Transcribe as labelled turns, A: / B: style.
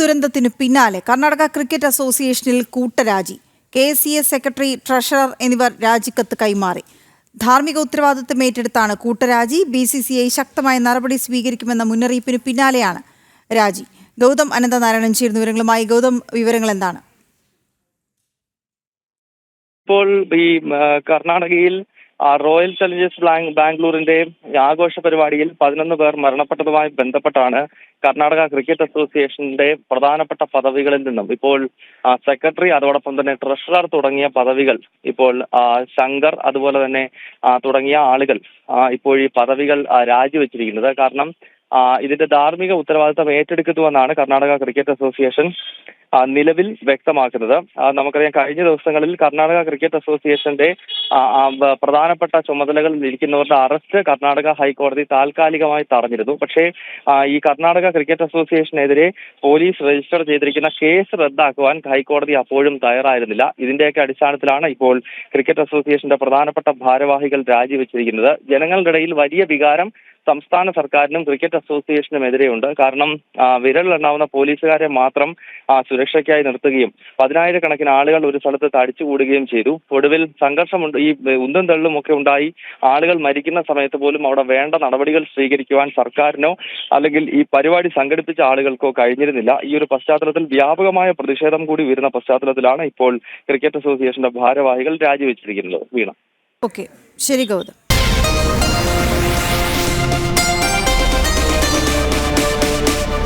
A: ദുരന്തത്തിനു പിന്നാലെ കർണാടക ക്രിക്കറ്റ് അസോസിയേഷനിൽ കൂട്ടരാജി. KCA സെക്രട്ടറി, ട്രഷറർ എന്നിവർ രാജിക്കത്ത് കൈമാറി. ധാർമ്മിക ഉത്തരവാദിത്തം ഏറ്റെടുത്താണ് കൂട്ടരാജി. BCCI ശക്തമായ നടപടി സ്വീകരിക്കുമെന്ന മുന്നറിയിപ്പിന് പിന്നാലെയാണ് രാജി. ഗൗതം അനന്തനാരായണൻ ചേരുന്ന വിവരങ്ങളുമായി. ഗൗതം, വിവരങ്ങൾ എന്താണ്?
B: ഇപ്പോൾ ഈ കർണാടകയിൽ റോയൽ ചലഞ്ചേഴ്സ് ബാംഗ്ലൂരിന്റെ ആഘോഷ പരിപാടിയിൽ 11 പേർ മരണപ്പെട്ടതുമായി ബന്ധപ്പെട്ടാണ് കർണാടക ക്രിക്കറ്റ് അസോസിയേഷന്റെ പ്രധാനപ്പെട്ട പദവികളിൽ നിന്നും ഇപ്പോൾ സെക്രട്ടറി, അതോടൊപ്പം തന്നെ ട്രഷറർ തുടങ്ങിയ പദവികൾ ഇപ്പോൾ ശങ്കർ അതുപോലെ തന്നെ തുടങ്ങിയ ആളുകൾ ഇപ്പോൾ ഈ പദവികൾ രാജിവെച്ചിരിക്കുന്നത്. കാരണം ഇതിന്റെ ധാർമ്മിക ഉത്തരവാദിത്തം ഏറ്റെടുക്കുന്നുവെന്നാണ് കർണാടക ക്രിക്കറ്റ് അസോസിയേഷൻ നിലവിൽ വ്യക്തമാക്കുന്നത്. നമുക്കറിയാം, കഴിഞ്ഞ ദിവസങ്ങളിൽ കർണാടക ക്രിക്കറ്റ് അസോസിയേഷന്റെ പ്രധാനപ്പെട്ട ചുമതലകളിൽ ഇരിക്കുന്നവരുടെ അറസ്റ്റ് കർണാടക ഹൈക്കോടതി താൽക്കാലികമായി തടഞ്ഞിരുന്നു. പക്ഷേ ഈ കർണാടക ക്രിക്കറ്റ് അസോസിയേഷനെതിരെ പോലീസ് രജിസ്റ്റർ ചെയ്തിരിക്കുന്ന കേസ് റദ്ദാക്കുവാൻ ഹൈക്കോടതി അപ്പോഴും തയ്യാറായിരുന്നില്ല. ഇതിന്റെയൊക്കെ അടിസ്ഥാനത്തിലാണ് ഇപ്പോൾ ക്രിക്കറ്റ് അസോസിയേഷന്റെ പ്രധാനപ്പെട്ട ഭാരവാഹികൾ രാജിവെച്ചിരിക്കുന്നത്. ജനങ്ങളുടെ ഇടയിൽ വലിയ വികാരം സംസ്ഥാന സർക്കാരിനും ക്രിക്കറ്റ് അസോസിയേഷനുമെതിരെയുണ്ട്. കാരണം വിരലിലെണ്ണാവുന്ന പോലീസുകാരെ മാത്രം സുരക്ഷയ്ക്കായി നിർത്തുകയും 10,000-കണക്കിന് ആളുകൾ ഒരു സ്ഥലത്ത് തടിച്ചുകൂടുകയും ചെയ്തു. ഒടുവിൽ സംഘർഷമുണ്ട്, ഈ ഉന്തും തള്ളും ഒക്കെ ഉണ്ടായി. ആളുകൾ മരിക്കുന്ന സമയത്ത് പോലും അവിടെ വേണ്ട നടപടികൾ സ്വീകരിക്കുവാൻ സർക്കാരിനോ അല്ലെങ്കിൽ ഈ പരിപാടി സംഘടിപ്പിച്ച ആളുകൾക്കോ കഴിഞ്ഞിരുന്നില്ല. ഈ ഒരു പശ്ചാത്തലത്തിൽ വ്യാപകമായ പ്രതിഷേധം കൂടി വരുന്ന പശ്ചാത്തലത്തിലാണ് ഇപ്പോൾ ക്രിക്കറ്റ് അസോസിയേഷന്റെ ഭാരവാഹികൾ രാജിവെച്ചിരിക്കുന്നത്. വീണ.
A: ഓക്കെ, ശരി ഗൗതം.